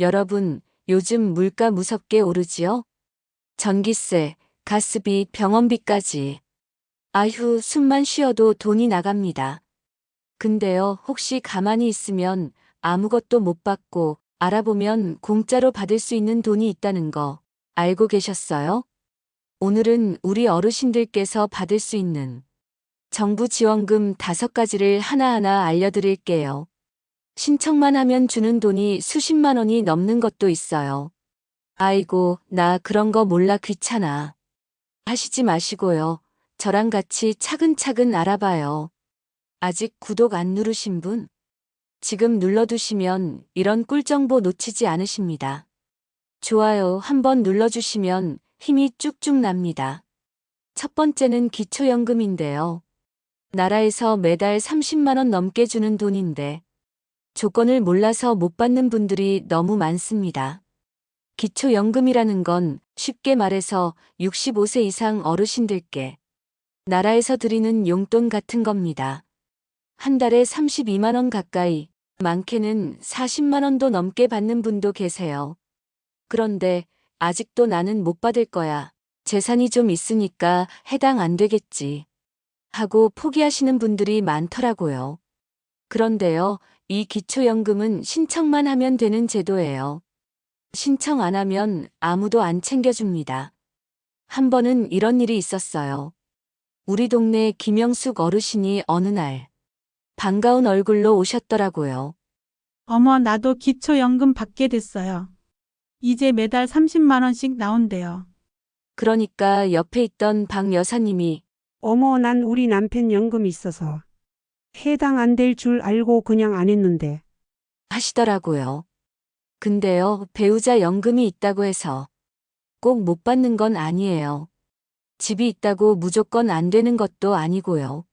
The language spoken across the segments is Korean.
여러분, 요즘 물가 무섭게 오르지요? 전기세, 가스비, 병원비까지. 아휴, 숨만 쉬어도 돈이 나갑니다. 근데요, 혹시 가만히 있으면 아무것도 못 받고 알아보면 공짜로 받을 수 있는 돈이 있다는 거 알고 계셨어요? 오늘은 우리 어르신들께서 받을 수 있는 정부 지원금 5가지를 하나하나 알려드릴게요. 신청만 하면 주는 돈이 수십만 원이 넘는 것도 있어요. 아이고, 나 그런 거 몰라 귀찮아. 하시지 마시고요. 저랑 같이 차근차근 알아봐요. 아직 구독 안 누르신 분? 지금 눌러두시면 이런 꿀정보 놓치지 않으십니다. 좋아요 한번 눌러주시면 힘이 쭉쭉 납니다. 첫 번째는 기초연금인데요. 나라에서 매달 30만 원 넘게 주는 돈인데 조건을 몰라서 못 받는 분들이 너무 많습니다. 기초연금이라는 건 쉽게 말해서 65세 이상 어르신들께 나라에서 드리는 용돈 같은 겁니다. 한 달에 32만 원 가까이, 많게는 40만 원도 넘게 받는 분도 계세요. 그런데 아직도 나는 못 받을 거야. 재산이 좀 있으니까 해당 안 되겠지. 하고 포기하시는 분들이 많더라고요. 그런데요, 이 기초연금은 신청만 하면 되는 제도예요. 신청 안 하면 아무도 안 챙겨줍니다. 한 번은 이런 일이 있었어요. 우리 동네 김영숙 어르신이 어느 날 반가운 얼굴로 오셨더라고요. 어머, 나도 기초연금 받게 됐어요. 이제 매달 30만 원씩 나온대요. 그러니까 옆에 있던 박 여사님이 어머, 난 우리 남편 연금 있어서 해당 안 될 줄 알고 그냥 안 했는데. 하시더라고요. 근데요, 배우자 연금이 있다고 해서 꼭 못 받는 건 아니에요. 집이 있다고 무조건 안 되는 것도 아니고요.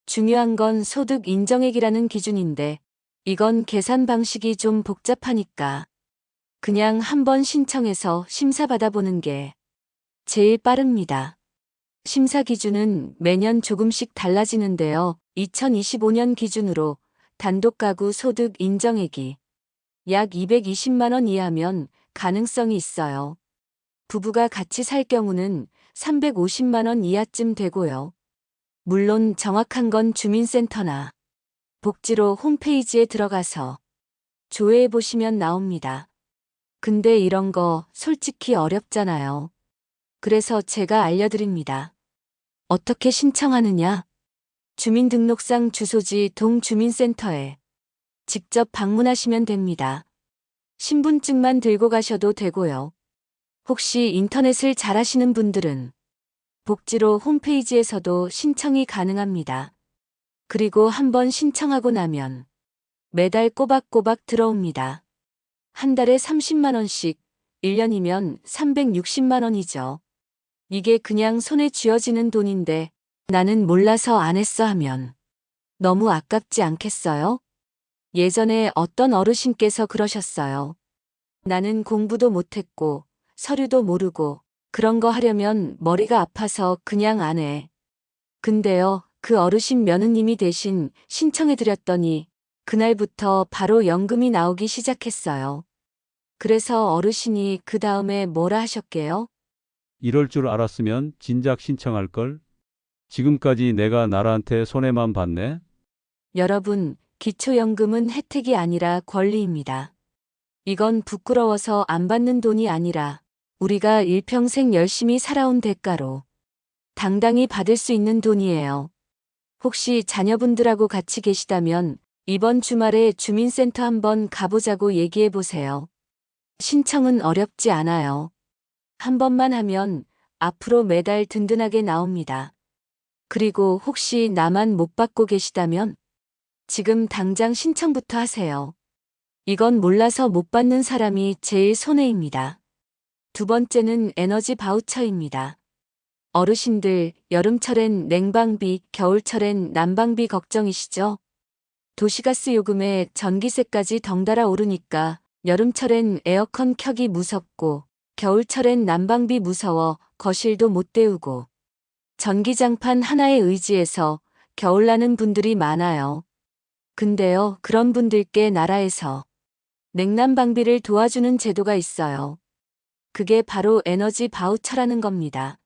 중요한 건 소득 인정액이라는 기준인데 이건 계산 방식이 좀 복잡하니까 그냥 한번 신청해서 심사 받아보는 게 제일 빠릅니다. 심사 기준은 매년 조금씩 달라지는데요. 2025년 기준으로 단독 가구 소득 인정액이 약 220만 원 이하면 가능성이 있어요. 부부가 같이 살 경우는 350만 원 이하쯤 되고요. 물론 정확한 건 주민센터나 복지로 홈페이지에 들어가서 조회해 보시면 나옵니다. 근데 이런 거 솔직히 어렵잖아요. 그래서 제가 알려드립니다. 어떻게 신청하느냐? 주민등록상 주소지 동주민센터에 직접 방문하시면 됩니다. 신분증만 들고 가셔도 되고요. 혹시 인터넷을 잘 하시는 분들은 복지로 홈페이지에서도 신청이 가능합니다. 그리고 한번 신청하고 나면 매달 꼬박꼬박 들어옵니다. 한 달에 30만 원씩, 1년이면 360만 원이죠. 이게 그냥 손에 쥐어지는 돈인데 나는 몰라서 안 했어 하면 너무 아깝지 않겠어요? 예전에 어떤 어르신께서 그러셨어요. 나는 공부도 못했고 서류도 모르고 그런 거 하려면 머리가 아파서 그냥 안 해. 근데요, 그 어르신 며느님이 대신 신청해드렸더니 그날부터 바로 연금이 나오기 시작했어요. 그래서 어르신이 그 다음에 뭐라 하셨게요? 이럴 줄 알았으면 진작 신청할걸. 지금까지 내가 나라한테 손해만 봤네. 여러분, 기초연금은 혜택이 아니라 권리입니다. 이건 부끄러워서 안 받는 돈이 아니라 우리가 일평생 열심히 살아온 대가로 당당히 받을 수 있는 돈이에요. 혹시 자녀분들하고 같이 계시다면 이번 주말에 주민센터 한번 가보자고 얘기해 보세요. 신청은 어렵지 않아요. 한 번만 하면 앞으로 매달 든든하게 나옵니다. 그리고 혹시 나만 못 받고 계시다면 지금 당장 신청부터 하세요. 이건 몰라서 못 받는 사람이 제일 손해입니다. 두 번째는 에너지 바우처입니다. 어르신들, 여름철엔 냉방비, 겨울철엔 난방비 걱정이시죠? 도시가스 요금에 전기세까지 덩달아 오르니까 여름철엔 에어컨 켜기 무섭고 겨울철엔 난방비 무서워 거실도 못 데우고 전기장판 하나에 의지해서 겨울나는 분들이 많아요. 근데요, 그런 분들께 나라에서 냉난방비를 도와주는 제도가 있어요. 그게 바로 에너지 바우처라는 겁니다.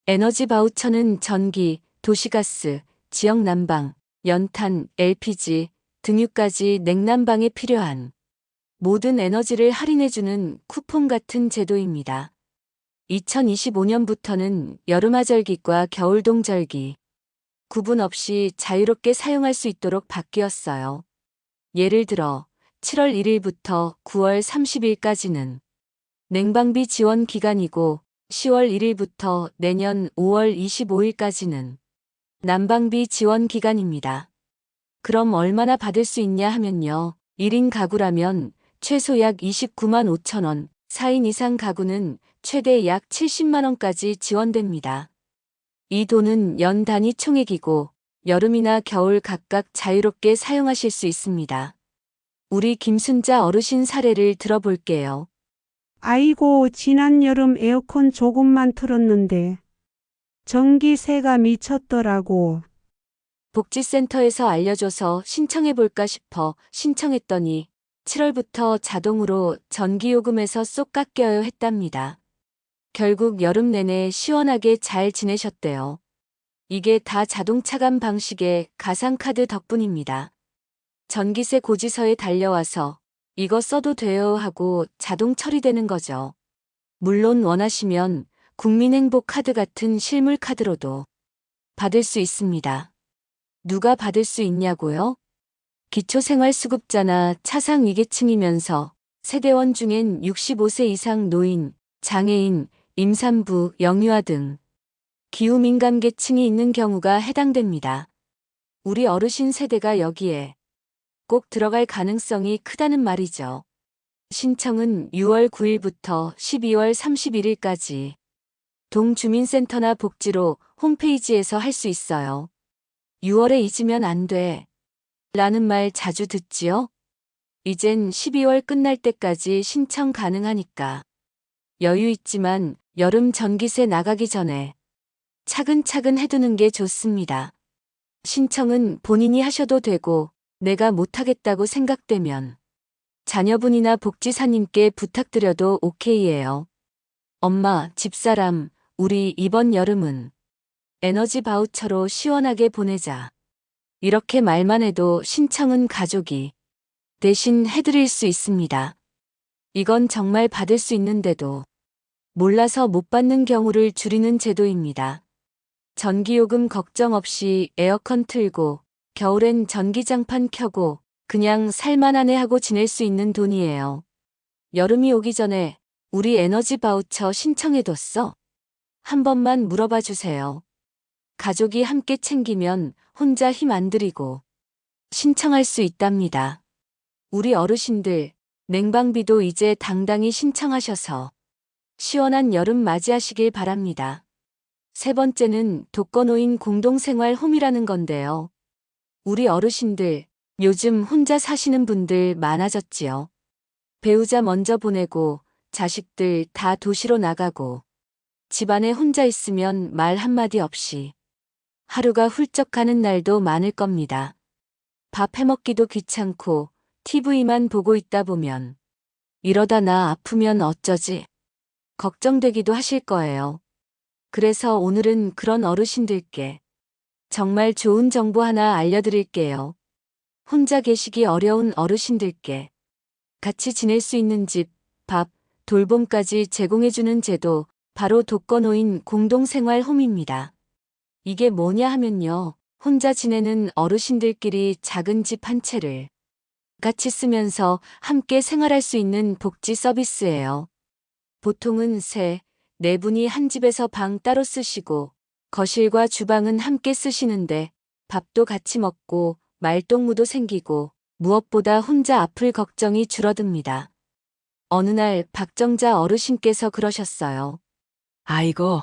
에너지 바우처는 전기, 도시가스, 지역 난방, 연탄, LPG, 등유까지 냉난방에 필요한 모든 에너지를 할인해주는 쿠폰 같은 제도입니다. 2025년부터는 여름하절기과 겨울동절기 구분 없이 자유롭게 사용할 수 있도록 바뀌었어요. 예를 들어 7월 1일부터 9월 30일까지는 냉방비 지원 기간이고 10월 1일부터 내년 5월 25일까지는 난방비 지원 기간입니다. 그럼 얼마나 받을 수 있냐 하면요. 1인 가구라면 최소 약 29만 5천 원, 4인 이상 가구는 최대 약 70만 원까지 지원됩니다. 이 돈은 연 단위 총액이고 여름이나 겨울 각각 자유롭게 사용하실 수 있습니다. 우리 김순자 어르신 사례를 들어볼게요. 아이고, 지난 여름 에어컨 조금만 틀었는데 전기세가 미쳤더라고. 복지센터에서 알려줘서 신청해볼까 싶어 신청했더니 7월부터 자동으로 전기요금에서 쏙 깎여요 했답니다. 결국 여름 내내 시원하게 잘 지내셨대요. 이게 다 자동 차감 방식의 가상카드 덕분입니다. 전기세 고지서에 달려와서 이거 써도 돼요 하고 자동 처리되는 거죠. 물론 원하시면 국민행복카드 같은 실물 카드로도 받을 수 있습니다. 누가 받을 수 있냐고요? 기초생활수급자나 차상위계층이면서 세대원 중엔 65세 이상 노인, 장애인, 임산부, 영유아 등 기후민감계층이 있는 경우가 해당됩니다. 우리 어르신 세대가 여기에 꼭 들어갈 가능성이 크다는 말이죠. 신청은 6월 9일부터 12월 31일까지 동주민센터나 복지로 홈페이지에서 할 수 있어요. 6월에 잊으면 안 돼. 라는 말 자주 듣지요? 이젠 12월 끝날 때까지 신청 가능하니까. 여유 있지만 여름 전기세 나가기 전에 차근차근 해두는 게 좋습니다. 신청은 본인이 하셔도 되고 내가 못하겠다고 생각되면 자녀분이나 복지사님께 부탁드려도 오케이예요. 엄마, 집사람, 우리 이번 여름은 에너지 바우처로 시원하게 보내자. 이렇게 말만 해도 신청은 가족이 대신 해드릴 수 있습니다. 이건 정말 받을 수 있는데도 몰라서 못 받는 경우를 줄이는 제도입니다. 전기요금 걱정 없이 에어컨 틀고 겨울엔 전기장판 켜고 그냥 살만하네 하고 지낼 수 있는 돈이에요. 여름이 오기 전에 우리 에너지 바우처 신청해뒀어? 한 번만 물어봐 주세요. 가족이 함께 챙기면 혼자 힘 안 들이고 신청할 수 있답니다. 우리 어르신들 냉방비도 이제 당당히 신청하셔서 시원한 여름 맞이하시길 바랍니다. 세 번째는 독거노인 공동생활 홈이라는 건데요. 우리 어르신들 요즘 혼자 사시는 분들 많아졌지요. 배우자 먼저 보내고 자식들 다 도시로 나가고 집안에 혼자 있으면 말 한마디 없이 하루가 훌쩍 가는 날도 많을 겁니다. 밥 해먹기도 귀찮고 TV만 보고 있다 보면 이러다 나 아프면 어쩌지? 걱정되기도 하실 거예요. 그래서 오늘은 그런 어르신들께 정말 좋은 정보 하나 알려드릴게요. 혼자 계시기 어려운 어르신들께 같이 지낼 수 있는 집, 밥, 돌봄까지 제공해주는 제도, 바로 독거노인 공동생활 홈입니다. 이게 뭐냐 하면요. 혼자 지내는 어르신들끼리 작은 집 한 채를 같이 쓰면서 함께 생활할 수 있는 복지 서비스예요. 보통은 네 분이 한 집에서 방 따로 쓰시고 거실과 주방은 함께 쓰시는데 밥도 같이 먹고 말동무도 생기고 무엇보다 혼자 아플 걱정이 줄어듭니다. 어느 날 박정자 어르신께서 그러셨어요. 아이고,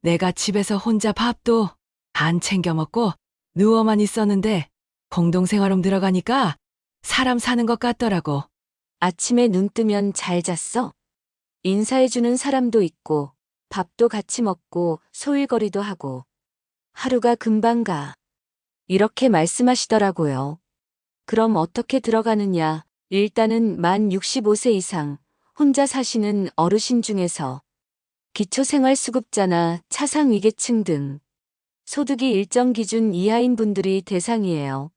내가 집에서 혼자 밥도 안 챙겨 먹고 누워만 있었는데 공동생활홈 들어가니까 사람 사는 것 같더라고. 아침에 눈 뜨면 잘 잤어? 인사해주는 사람도 있고 밥도 같이 먹고 소일거리도 하고 하루가 금방 가. 이렇게 말씀하시더라고요. 그럼 어떻게 들어가느냐 일단은 만 65세 이상 혼자 사시는 어르신 중에서 기초생활수급자나 차상위계층 등 소득이 일정 기준 이하인 분들이 대상이에요.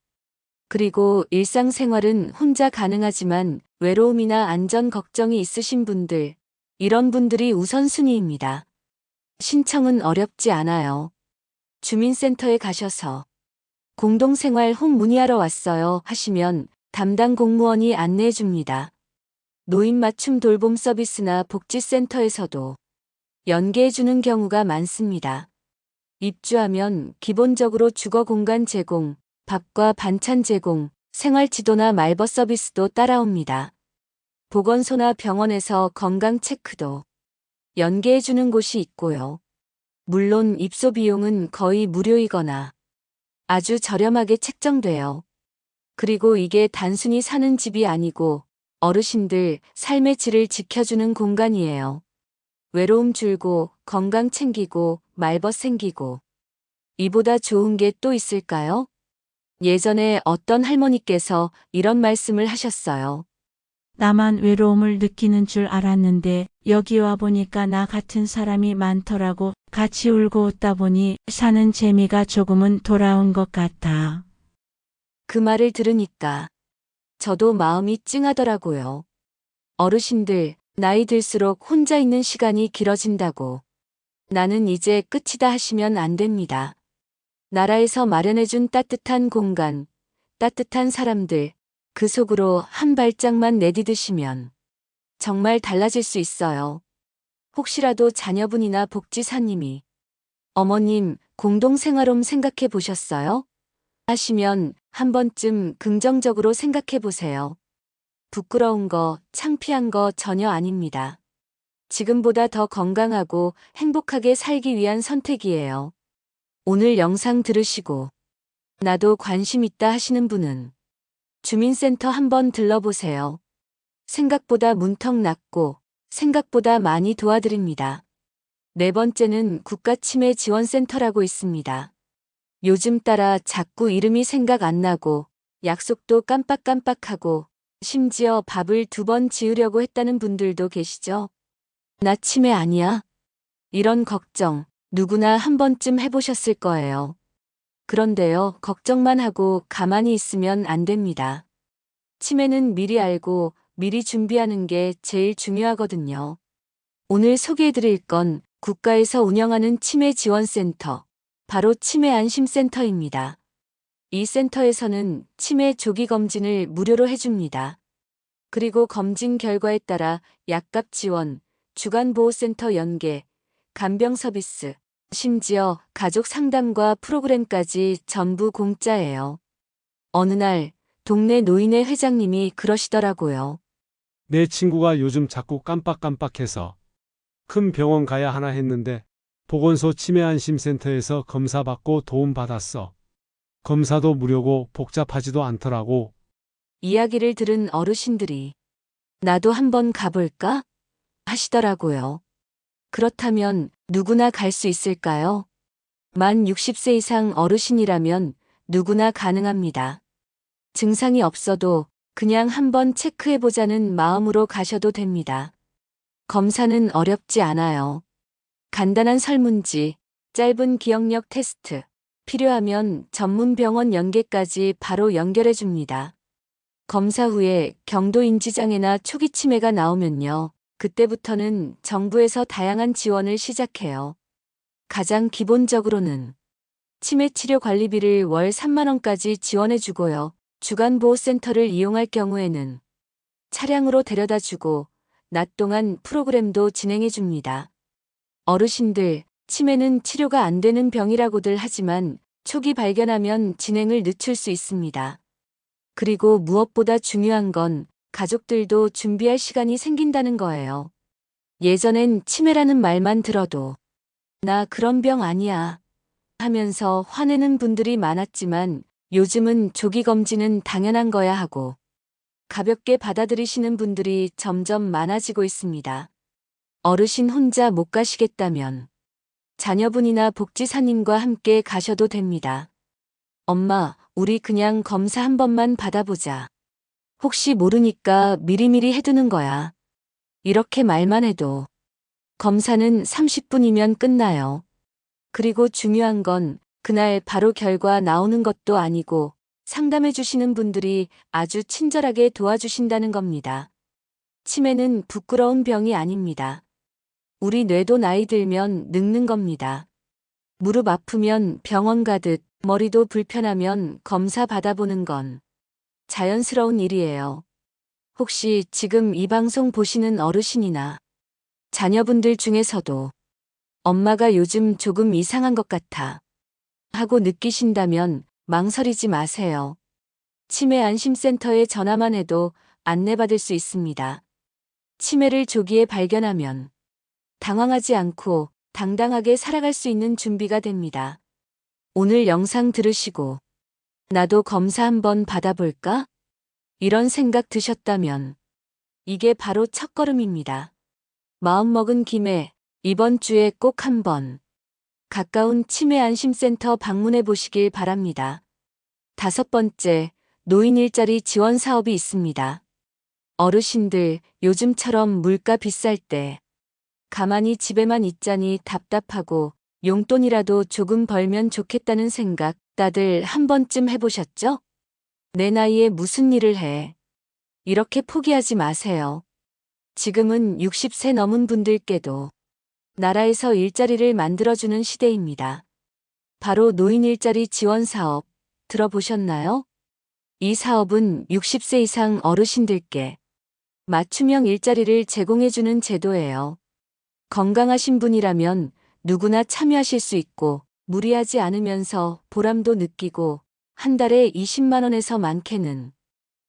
그리고 일상생활은 혼자 가능하지만 외로움이나 안전 걱정이 있으신 분들, 이런 분들이 우선순위입니다. 신청은 어렵지 않아요. 주민센터에 가셔서 공동생활 홈 문의하러 왔어요 하시면 담당 공무원이 안내해 줍니다. 노인 맞춤 돌봄 서비스나 복지센터에서도 연계해 주는 경우가 많습니다. 입주하면 기본적으로 주거 공간 제공, 밥과 반찬 제공, 생활지도나 말벗 서비스도 따라옵니다. 보건소나 병원에서 건강 체크도 연계해 주는 곳이 있고요. 물론 입소 비용은 거의 무료이거나 아주 저렴하게 책정돼요. 그리고 이게 단순히 사는 집이 아니고 어르신들 삶의 질을 지켜주는 공간이에요. 외로움 줄고 건강 챙기고 말벗 생기고 이보다 좋은 게 또 있을까요? 예전에 어떤 할머니께서 이런 말씀을 하셨어요. 나만 외로움을 느끼는 줄 알았는데 여기 와 보니까 나 같은 사람이 많더라고. 같이 울고 웃다 보니 사는 재미가 조금은 돌아온 것 같아. 그 말을 들으니까 저도 마음이 찡하더라고요. 어르신들, 나이 들수록 혼자 있는 시간이 길어진다고. 나는 이제 끝이다 하시면 안 됩니다. 나라에서 마련해준 따뜻한 공간, 따뜻한 사람들, 그 속으로 한 발짝만 내디드시면 정말 달라질 수 있어요. 혹시라도 자녀분이나 복지사님이 어머님, 공동생활홈 생각해 보셨어요? 하시면 한 번쯤 긍정적으로 생각해 보세요. 부끄러운 거, 창피한 거 전혀 아닙니다. 지금보다 더 건강하고 행복하게 살기 위한 선택이에요. 오늘 영상 들으시고 나도 관심 있다 하시는 분은 주민센터 한번 들러보세요. 생각보다 문턱 낮고 생각보다 많이 도와드립니다. 네 번째는 국가치매지원센터라고 있습니다. 요즘 따라 자꾸 이름이 생각 안 나고 약속도 깜빡깜빡하고 심지어 밥을 2번 지으려고 했다는 분들도 계시죠? 나 치매 아니야? 이런 걱정 누구나 한 번쯤 해보셨을 거예요. 그런데요, 걱정만 하고 가만히 있으면 안 됩니다. 치매는 미리 알고 미리 준비하는 게 제일 중요하거든요. 오늘 소개해드릴 건 국가에서 운영하는 치매지원센터, 바로 치매안심센터입니다. 이 센터에서는 치매 조기 검진을 무료로 해줍니다. 그리고 검진 결과에 따라 약값 지원, 주간보호센터 연계, 간병 서비스, 심지어 가족 상담과 프로그램까지 전부 공짜예요. 어느 날 동네 노인회 회장님이 그러시더라고요. 내 친구가 요즘 자꾸 깜빡깜빡해서 큰 병원 가야 하나 했는데 보건소 치매안심센터에서 검사받고 도움받았어. 검사도 무료고 복잡하지도 않더라고. 이야기를 들은 어르신들이 나도 한번 가볼까? 하시더라고요. 그렇다면 누구나 갈 수 있을까요? 만 60세 이상 어르신이라면 누구나 가능합니다. 증상이 없어도 그냥 한번 체크해보자는 마음으로 가셔도 됩니다. 검사는 어렵지 않아요. 간단한 설문지, 짧은 기억력 테스트, 필요하면 전문 병원 연계까지 바로 연결해 줍니다. 검사 후에 경도 인지장애나 초기 치매가 나오면요. 그때부터는 정부에서 다양한 지원을 시작해요. 가장 기본적으로는 치매 치료 관리비를 월 3만 원까지 지원해 주고요. 주간보호센터를 이용할 경우에는 차량으로 데려다 주고 낮 동안 프로그램도 진행해 줍니다. 어르신들, 치매는 치료가 안 되는 병이라고들 하지만 초기 발견하면 진행을 늦출 수 있습니다. 그리고 무엇보다 중요한 건 가족들도 준비할 시간이 생긴다는 거예요. 예전엔 치매라는 말만 들어도 나 그런 병 아니야 하면서 화내는 분들이 많았지만 요즘은 조기 검진은 당연한 거야 하고 가볍게 받아들이시는 분들이 점점 많아지고 있습니다. 어르신 혼자 못 가시겠다면 자녀분이나 복지사님과 함께 가셔도 됩니다. 엄마, 우리 그냥 검사 한 번만 받아보자. 혹시 모르니까 미리미리 해두는 거야. 이렇게 말만 해도 검사는 30분이면 끝나요. 그리고 중요한 건 그날 바로 결과 나오는 것도 아니고 상담해 주시는 분들이 아주 친절하게 도와주신다는 겁니다. 치매는 부끄러운 병이 아닙니다. 우리 뇌도 나이 들면 늙는 겁니다. 무릎 아프면 병원 가듯 머리도 불편하면 검사 받아보는 건 자연스러운 일이에요. 혹시 지금 이 방송 보시는 어르신이나 자녀분들 중에서도 엄마가 요즘 조금 이상한 것 같아 하고 느끼신다면 망설이지 마세요. 치매 안심센터에 전화만 해도 안내받을 수 있습니다. 치매를 조기에 발견하면 당황하지 않고 당당하게 살아갈 수 있는 준비가 됩니다. 오늘 영상 들으시고 나도 검사 한번 받아볼까? 이런 생각 드셨다면 이게 바로 첫걸음입니다. 마음먹은 김에 이번 주에 꼭 한번 가까운 치매 안심센터 방문해 보시길 바랍니다. 5번째, 노인 일자리 지원 사업이 있습니다. 어르신들, 요즘처럼 물가 비쌀 때 가만히 집에만 있자니 답답하고 용돈이라도 조금 벌면 좋겠다는 생각 다들 한 번쯤 해보셨죠? 내 나이에 무슨 일을 해? 이렇게 포기하지 마세요. 지금은 60세 넘은 분들께도 나라에서 일자리를 만들어주는 시대입니다. 바로 노인 일자리 지원 사업 들어보셨나요? 이 사업은 60세 이상 어르신들께 맞춤형 일자리를 제공해주는 제도예요. 건강하신 분이라면 누구나 참여하실 수 있고 무리하지 않으면서 보람도 느끼고 한 달에 20만 원에서 많게는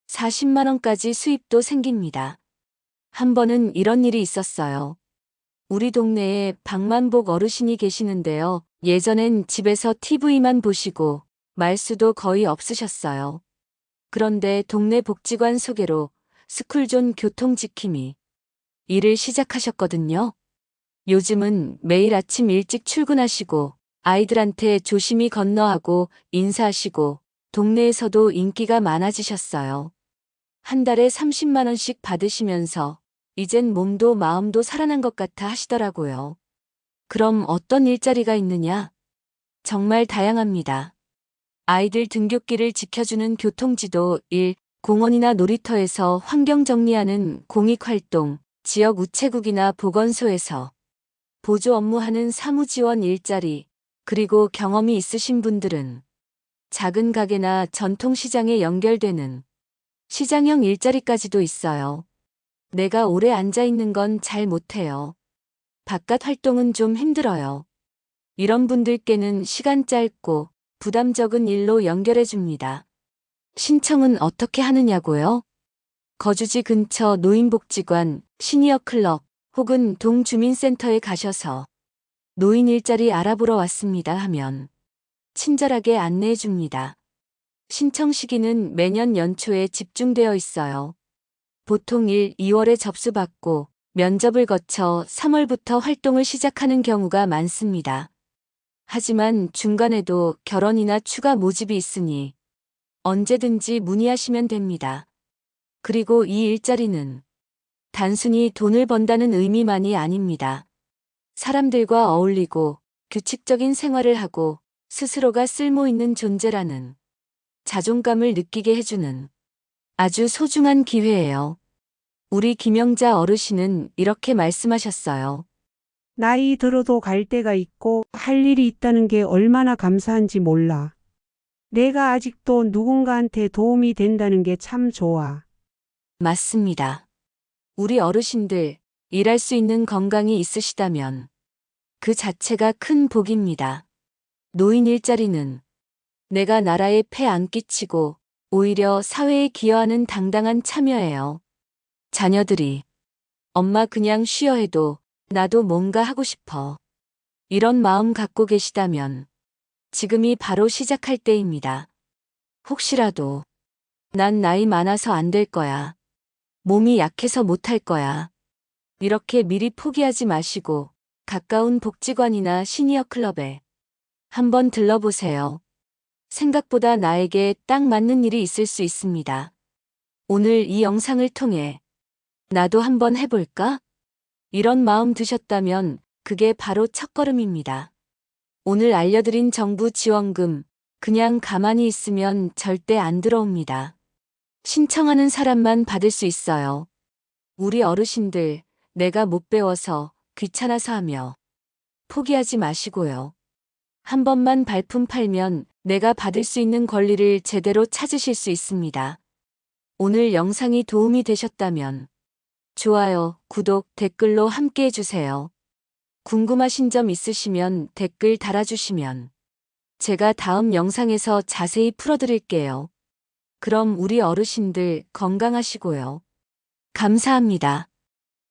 40만 원까지 수입도 생깁니다. 한 번은 이런 일이 있었어요. 우리 동네에 박만복 어르신이 계시는데요. 예전엔 집에서 TV만 보시고 말수도 거의 없으셨어요. 그런데 동네 복지관 소개로 스쿨존 교통지킴이 일을 시작하셨거든요. 요즘은 매일 아침 일찍 출근하시고 아이들한테 조심히 건너하고 인사하시고 동네에서도 인기가 많아지셨어요. 한 달에 30만 원씩 받으시면서 이젠 몸도 마음도 살아난 것 같아 하시더라고요. 그럼 어떤 일자리가 있느냐? 정말 다양합니다. 아이들 등굣길을 지켜주는 교통지도 1, 공원이나 놀이터에서 환경 정리하는 공익활동, 지역 우체국이나 보건소에서 보조 업무하는 사무지원 일자리, 그리고 경험이 있으신 분들은 작은 가게나 전통시장에 연결되는 시장형 일자리까지도 있어요. 내가 오래 앉아 있는 건 잘 못해요. 바깥 활동은 좀 힘들어요. 이런 분들께는 시간 짧고 부담 적은 일로 연결해 줍니다. 신청은 어떻게 하느냐고요? 거주지 근처 노인복지관, 시니어 클럽 혹은 동주민센터에 가셔서 노인 일자리 알아보러 왔습니다 하면 친절하게 안내해 줍니다. 신청 시기는 매년 연초에 집중되어 있어요. 보통 1, 2월에 접수받고 면접을 거쳐 3월부터 활동을 시작하는 경우가 많습니다. 하지만 중간에도 결혼이나 추가 모집이 있으니 언제든지 문의하시면 됩니다. 그리고 이 일자리는 단순히 돈을 번다는 의미만이 아닙니다. 사람들과 어울리고 규칙적인 생활을 하고 스스로가 쓸모 있는 존재라는 자존감을 느끼게 해주는 아주 소중한 기회예요. 우리 김영자 어르신은 이렇게 말씀하셨어요. 나이 들어도 갈 데가 있고 할 일이 있다는 게 얼마나 감사한지 몰라. 내가 아직도 누군가한테 도움이 된다는 게 참 좋아. 맞습니다. 우리 어르신들 일할 수 있는 건강이 있으시다면 그 자체가 큰 복입니다. 노인 일자리는 내가 나라에 폐 안 끼치고 오히려 사회에 기여하는 당당한 참여예요. 자녀들이 엄마 그냥 쉬어 해도 나도 뭔가 하고 싶어. 이런 마음 갖고 계시다면 지금이 바로 시작할 때입니다. 혹시라도 난 나이 많아서 안 될 거야. 몸이 약해서 못할 거야. 이렇게 미리 포기하지 마시고 가까운 복지관이나 시니어 클럽에 한번 들러보세요. 생각보다 나에게 딱 맞는 일이 있을 수 있습니다. 오늘 이 영상을 통해 나도 한번 해볼까? 이런 마음 드셨다면 그게 바로 첫걸음입니다. 오늘 알려드린 정부 지원금, 그냥 가만히 있으면 절대 안 들어옵니다. 신청하는 사람만 받을 수 있어요. 우리 어르신들, 내가 못 배워서 귀찮아서 하며 포기하지 마시고요. 한 번만 발품 팔면 내가 받을 수 있는 권리를 제대로 찾으실 수 있습니다. 오늘 영상이 도움이 되셨다면 좋아요, 구독, 댓글로 함께 해주세요. 궁금하신 점 있으시면 댓글 달아주시면 제가 다음 영상에서 자세히 풀어드릴게요. 그럼 우리 어르신들 건강하시고요. 감사합니다.